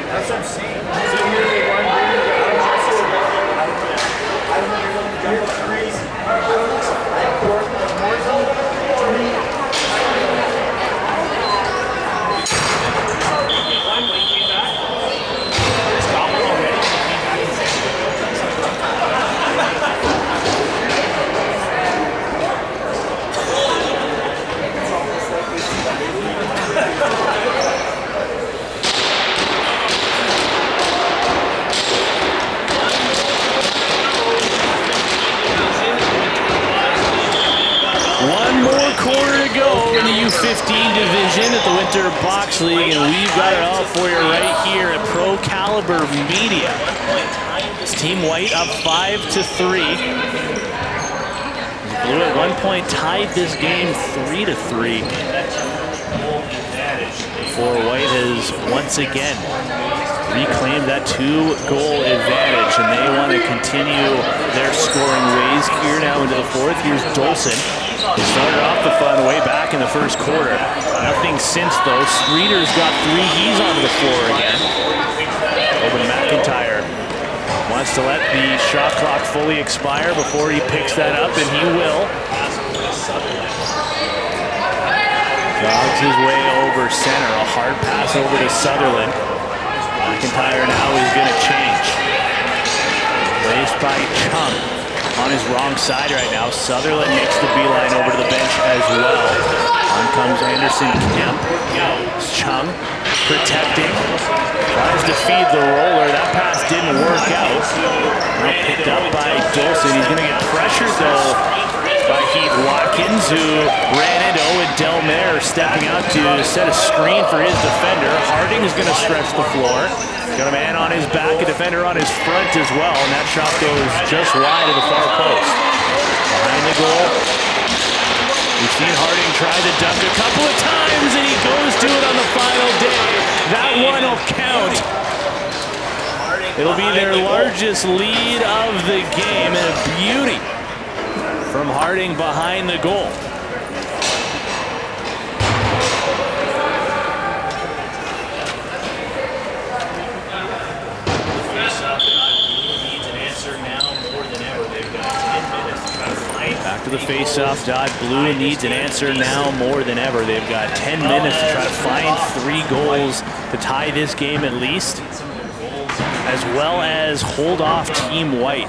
That's what I'm saying. So you're the one bringing it out. I don't know you're going to jump up crazy. Quarter to go in the U15 division at the Winter Box League, and we've got it all for you right here at Pro Caliber Media. It's Team White up 5-3. Blue at one point tied this game 3-3 before White has once again reclaimed that 2-goal advantage, and they want to continue their scoring ways here now into the fourth. Here's Dolson. He started off the fun way back in the first quarter. Nothing since, though. Streeter's got 3. He's onto the floor again. Owen McIntyre wants to let the shot clock fully expire before he picks that up, and he will. Jogs his way over center. A hard pass over to Sutherland. McIntyre now is going to change. Placed by Chung. on his wrong side right now. Sutherland makes the beeline over to the bench as well. On comes Anderson Kemp. Chung protecting. Tries to feed the roller. That pass didn't work out. Now picked up by Dolson. He's going to get pressured though by Heath Watkins, who ran into Owen Delmare, stepping out to set a screen for his defender. Harding is going to stretch the floor. Got a man on his back, a defender on his front as well, and that shot goes just wide of the far post. Behind the goal, we've seen Harding try to dunk a couple of times, and he goes to it on the final day. That one will count. It'll be their largest lead of the game, and a beauty from Harding behind the goal. Back to the face-off dot. Blue needs an answer now more than ever. They've got 10 minutes to try to find 3 goals to tie this game at least, as well as hold off Team White.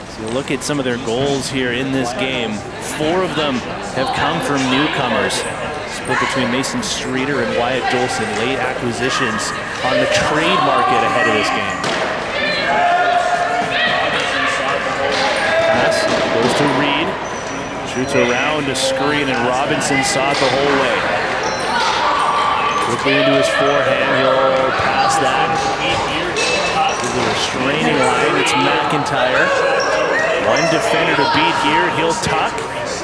So you look at some of their goals here in this game. 4 of them have come from newcomers. Split between Mason Streeter and Wyatt Dolson. Late acquisitions on the trade market ahead of this game. Pass goes to Reed. Shoots around a screen, and Robinson saw it the whole way. Quickly into his forehand. He'll pass that. To the restraining line. It's McIntyre. One defender to beat here. He'll tuck.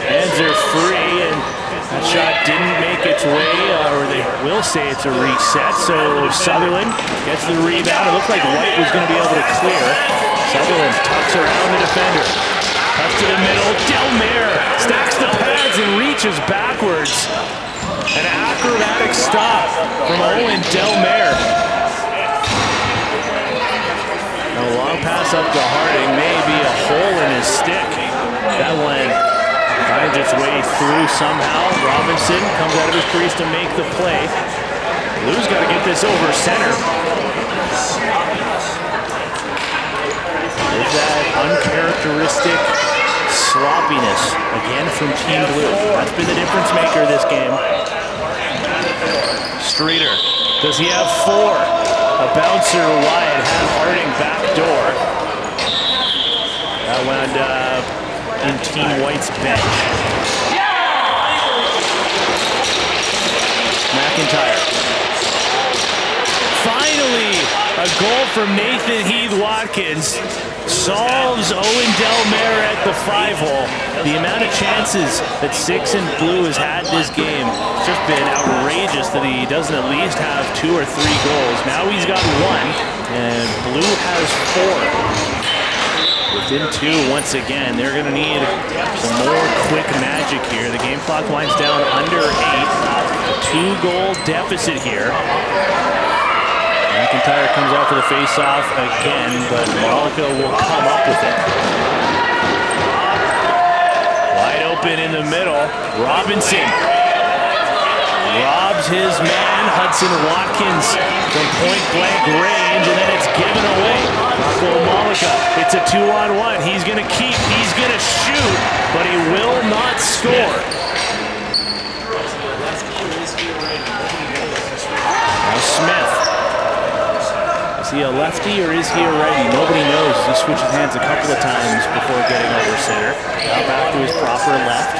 Hands are free, and that shot didn't make its way, or they will say it's a reset. So Sutherland gets the rebound. It looked like White was going to be able to clear. Sutherland tucks around the defender. Up to the middle. Delmare stacks the pads and reaches backwards. An acrobatic stop from Owen Delmare. A long pass up to Harding, maybe a hole in his stick. That one finds its way through somehow. Robinson comes out of his crease to make the play. Blue's got to get this over center. There's that uncharacteristic sloppiness again from Team Blue. That's been the difference maker this game. Streeter, does he have 4? A bouncer wide, had Harding back door. That wound up in Team White's bench. McIntyre. Finally, a goal from Nathan Heath Watkins solves Owen Delmare at the 5-hole. The amount of chances that 6 and Blue has had this game, it's just been outrageous that he doesn't at least have 2 or 3 goals. Now he's got 1, and Blue has 4. Within 2 once again. They're going to need some more quick magic here. The game clock winds down under 8. A 2-goal deficit here. McIntyre comes out for the face-off again, but Malika will come up with it. Wide open in the middle. Robinson robs his man, Hudson Watkins, from point-blank range, and then it's given away. Malika, it's a 2-on-1. He's going to keep, he's going to shoot, but he will not score. Now Smith. Is he a lefty or is he a righty? Nobody knows. He switches hands a couple of times before getting over center. Now back to his proper left.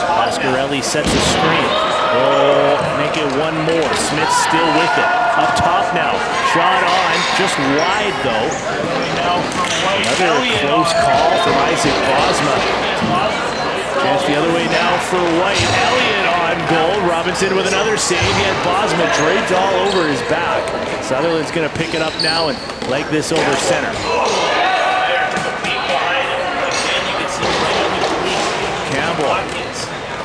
Pasquarelli sets a screen. Oh, make it 1 more. Smith still with it. Up top now. Shot on. Just wide though. Another close call from Isaac Bosma. Chance the other way now for White. Elliott on goal. Robinson with another save. He had Bosma draped all over his back. Sutherland's going to pick it up now and leg this over center. Campbell.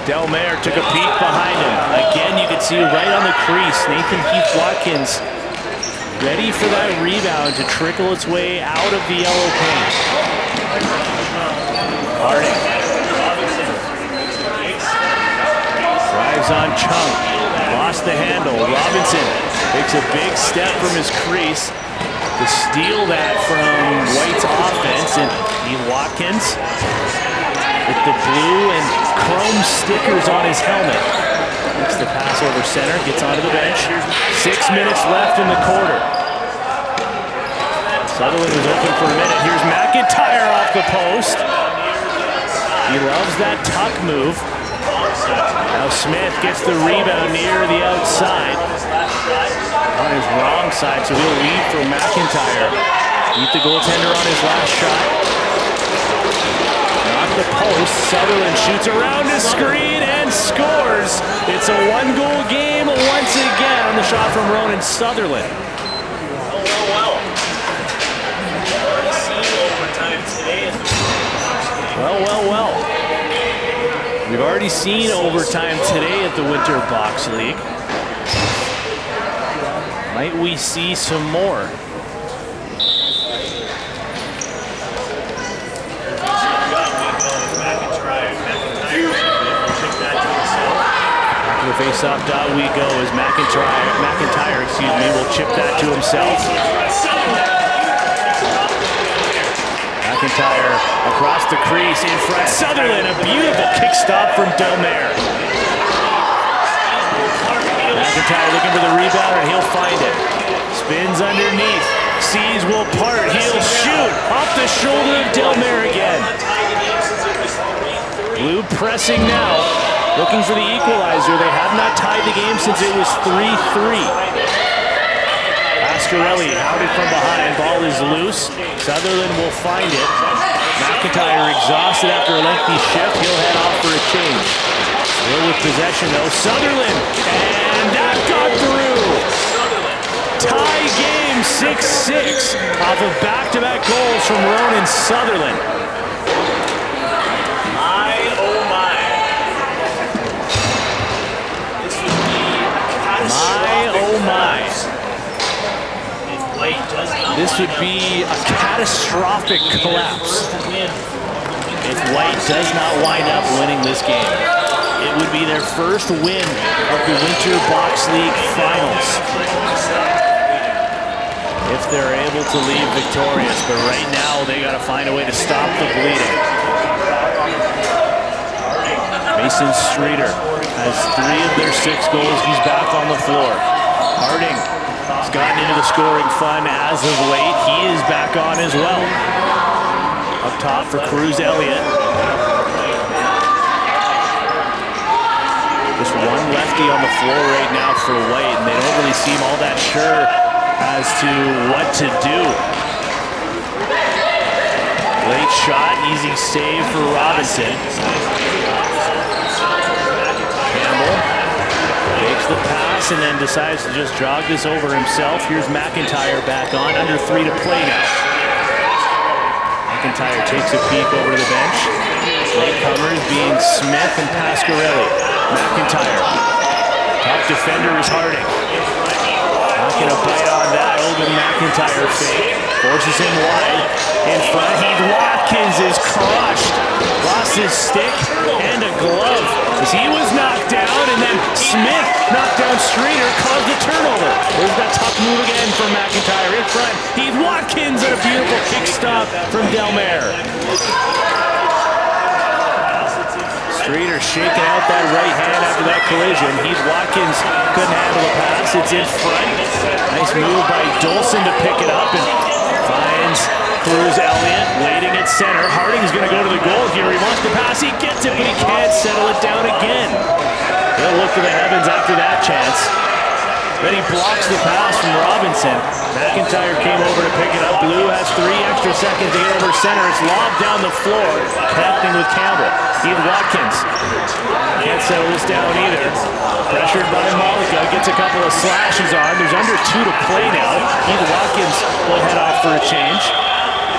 Delmare took a peek behind him. Again, you can see right on the crease, Nathan Heath Watkins ready for that rebound to trickle its way out of the yellow paint. Harding. Drives on Chung. Lost the handle. Robinson takes a big step from his crease. to steal that from White's offense, and Watkins with the blue and chrome stickers on his helmet. Makes the pass over center, gets onto the bench. 6 minutes left in the quarter. Sutherland was open for a minute. Here's McIntyre off the post. He loves that tuck move. Now Smith gets the rebound near the outside. On his wrong side, so he'll lead for McIntyre. Beat the goaltender on his last shot. Not the post. Sutherland shoots around his screen and scores. It's a one-goal game once again on the shot from Ronan Sutherland. Well. We've already seen overtime today at the Winter Box League. Might we see some more? After the faceoff, we go as McIntyre, will chip that to himself. McIntyre across the crease in front. Sutherland, a beautiful kick stop from Delmare. McIntyre looking for the rebound, and he'll find it. Spins underneath. Sees will part. He'll shoot off the shoulder of Delmare again. Blue pressing now, looking for the equalizer. They have not tied the game since it was 3-3. Pasquarelli hounded from behind. Ball is loose. Sutherland will find it. McIntyre exhausted after a lengthy shift. He'll head off for a change. Still with possession though. Sutherland, and that got through. Tie game 6-6 off of back-to-back goals from Ronan Sutherland. My, oh my. This would be a catastrophic collapse. This would be a catastrophic collapse if White does not wind up winning this game. It would be their first win of the Winter Box League Finals if they're able to leave victorious. But right now, they got to find a way to stop the bleeding. Mason Streeter has 3 of their 6 goals. He's back on the floor. Harding has gotten into the scoring fun as of late. He is back on as well. Up top for Cruz Elliott. Just one lefty on the floor right now for White, and they don't really seem all that sure as to what to do. Late shot, easy save for Robinson. Campbell takes the pass and then decides to just jog this over himself. Here's McIntyre back on, under 3 to play now. McIntyre takes a peek over to the bench. Latecomers being Smith and Pasquarelli. McIntyre, top defender is Harding. Not gonna bite on that. Over McIntyre fake. Forces him wide. In front, Watkins is crushed. Lost his stick and a glove as he was knocked down, and then Smith knocked down Streeter, caused the turnover. There's that tough move again from McIntyre in front. Watkins and a beautiful kick stop from Delmare. Streeter shaking out that right hand after that collision. Watkins couldn't handle the pass. It's in front. Nice move by Dolson to pick it up and finds Cruz Elliott waiting at center. Harding's going to go to the goal here. He wants the pass. He gets it, but he can't settle it down again. He'll look to the heavens after that chance. Then he blocks the pass from Robinson. McIntyre came over to pick it up. Blue has 3 extra seconds to get over center. It's lobbed down the floor, connecting with Campbell. Watkins can't settle this down either. Pressured by Malika, gets a couple of slashes on. There's under 2 to play now. Watkins will head off for a change.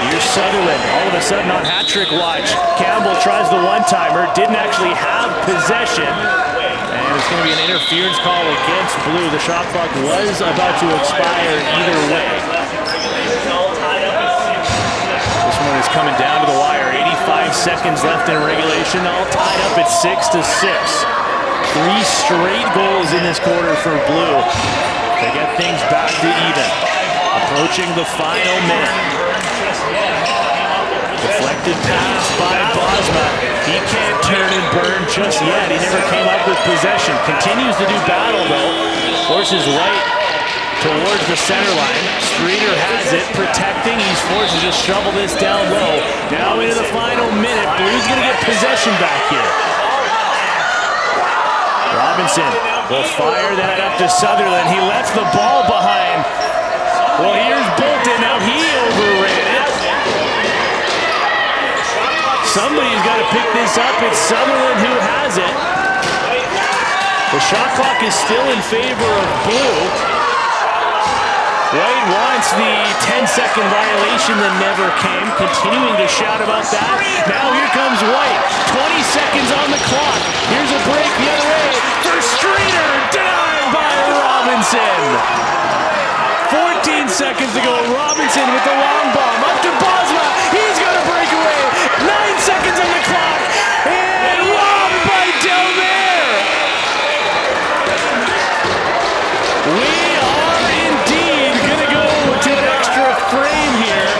Here's Sutherland, all of a sudden on hat-trick watch. Campbell tries the one-timer, didn't actually have possession. And it's going to be an interference call against Blue. The shot clock was about to expire either way. This one is coming down to the wire. 85 seconds left in regulation, all tied up at 6-6. 3 straight goals in this quarter for Blue to get things back to even. Approaching the final minute. Deflected pass by Bosma. He can't turn and burn just yet. He never came up with possession. Continues to do battle though. Forces White towards the center line. Streeter has it, protecting. He's forced to just shovel this down low. Now into the final minute. Blue's gonna get possession back here. Robinson will fire that up to Sutherland. He left the ball behind. Well, here's Bolton. Now he overran it. Somebody's got to pick this up. It's Sutherland who has it. The shot clock is still in favor of Blue. White wants the 10-second violation that never came. Continuing to shout about that. Now here comes White. 20 seconds on the clock. Here's a break the other way for Streeter. Denied by Robinson. 14 seconds to go. Robinson with the long bomb. Up to Bosma. He's going to break away. 9 seconds on the clock. And robbed by Delmare. We are indeed going to go to an extra frame here.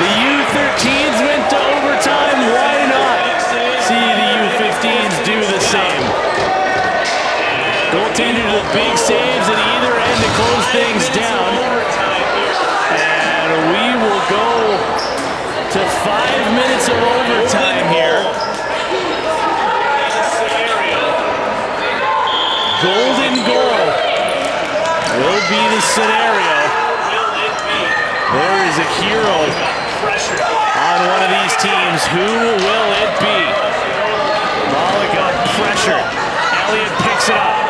The U13s went to overtime. Why not see the U15s do the same? Goaltender to the big saves at either end to close things down. And we will go to 5 minutes of overtime here. Golden goal will be the scenario. There is a hero on one of these teams. Who will it be? Malika pressured. Elliott picks it up.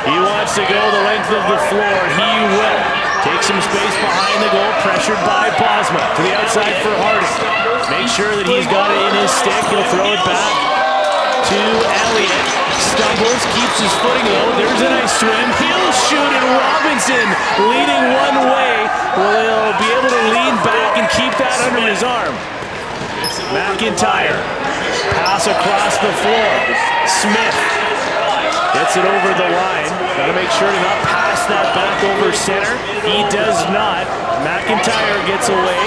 He wants to go the length of the floor. He will. Take some space behind the goal. Pressured by Bosma. To the outside for Harding. Make sure that he's got it in his stick. He'll throw it back to Elliott. Stumbles. Keeps his footing low. There's a nice swim. He'll shoot and Robinson leading one way. Well, he'll be able to lean back and keep that under his arm. McIntyre. Pass across the floor. Smith. Gets it over the line. Got to make sure to not pass that back over center. He does not. McIntyre gets away.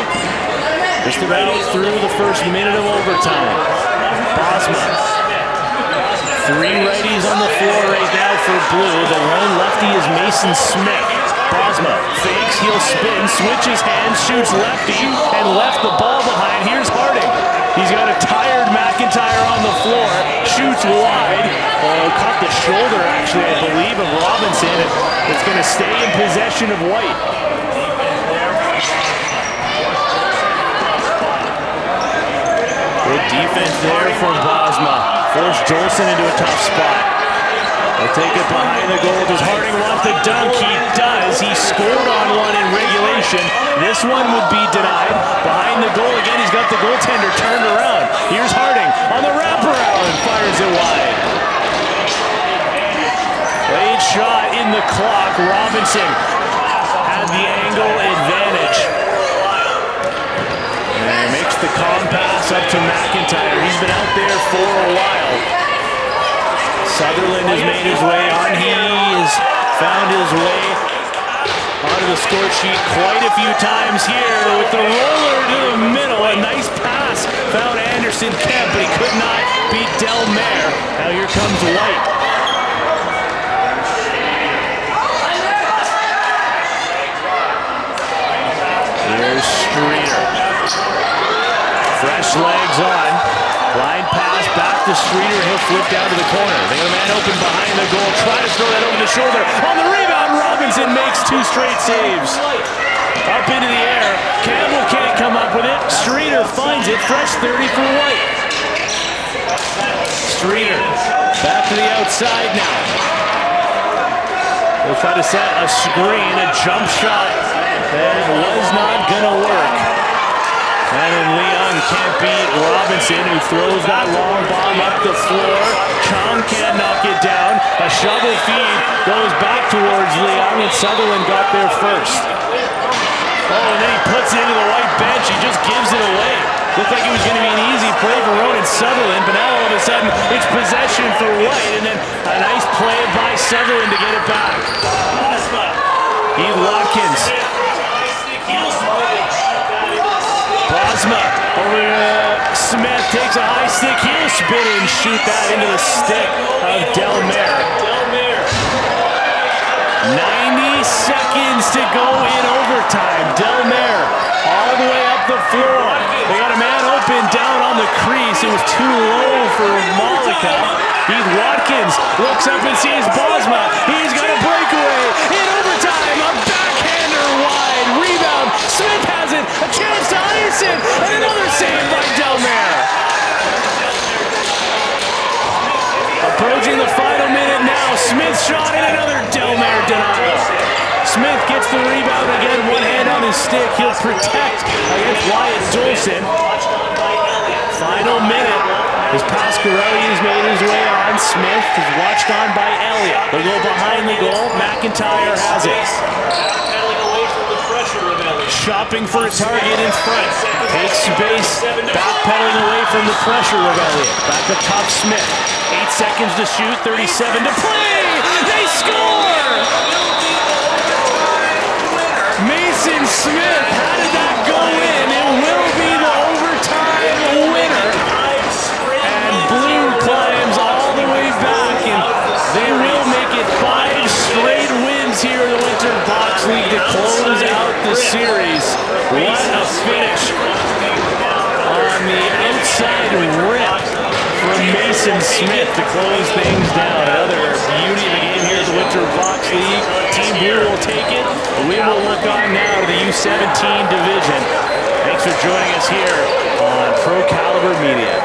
Just about through the first minute of overtime. Bosma. 3 righties on the floor right now for Blue. The lone lefty is Mason Smith. Bosma fakes, he'll spin, switches hands, shoots lefty, and left the ball behind. Here's Harding. He's got a tired McIntyre on the floor, shoots wide. Oh, caught the shoulder, actually, I believe, of Robinson. It's going to stay in possession of White. Good defense there from Bosma. Forced Jolson into a tough spot. They'll take it behind the goal. Does Harding want the dunk? He does. He scored on one in regulation. This one would be denied. Behind the goal again, he's got the goaltender turned around. Here's Harding on the wraparound and fires it wide. Late shot in the clock. Robinson had the angle advantage. And makes the calm pass up to McIntyre. He's been out there for a while. Sutherland has made his way on. He has found his way onto the score sheet quite a few times here with the roller to the middle. A nice pass. Found Anderson Kemp, but he could not beat Delmare. Now here comes White. Here's Streeter. Fresh legs on. Line pass back to Streeter. He'll flip down to the corner. They got a man open behind the goal. Try to throw that over the shoulder. On the rebound, Robinson makes 2 straight saves. Up into the air. Campbell can't come up with it. Streeter finds it. Fresh 30 for White. Streeter back to the outside now. He'll try to set a screen, a jump shot that was not going to work. And then Leon can't beat Robinson, who throws that long bomb up the floor. Chong can't knock it down. A shovel feed goes back towards Leon, and Sutherland got there first. Oh, and then he puts it into the White bench. He just gives it away. Looked like it was going to be an easy play for Ronan Sutherland, but now all of a sudden it's possession for White, and then a nice play by Sutherland to get it back. Heath Watkins Smith takes a high stick heel spin and shoot that into the stick of Delmare. 90 seconds to go in overtime. Delmare all the way up the floor. They got a man open down on the crease. It was too low for Malika. Heath Watkins looks up and sees Bosma. He's got a breakaway in overtime. A backhander wide. Rebound. Smith has it. A chance to ice it. And another save by Delmare. Approaching the final minute now. Smith shot and another Delmare denial. Smith gets the rebound again. One hand on his stick. He'll protect against Wyatt Dolson. Final minute as Pasquarelli has made his way on. Smith is watched on by Elliott. They'll go behind the goal. McIntyre has it. Shopping for a target in front. Takes space. Backpedaling away from the pressure of Elliott. Back up top Smith. 8 seconds to shoot. 37 to play. They score! Mason Smith. How did that go in? It will be the overtime winner. And Blue climbs all the way back. And they will make it 5 straight wins here in the Winter Box League to close out the series. What a finish on the outside rip from Mason Smith to close things down. Another beauty of a game here at the Winter Box League. Team Blue will take it. We will look on now to the U17 division. Thanks for joining us here on Pro Caliber Media.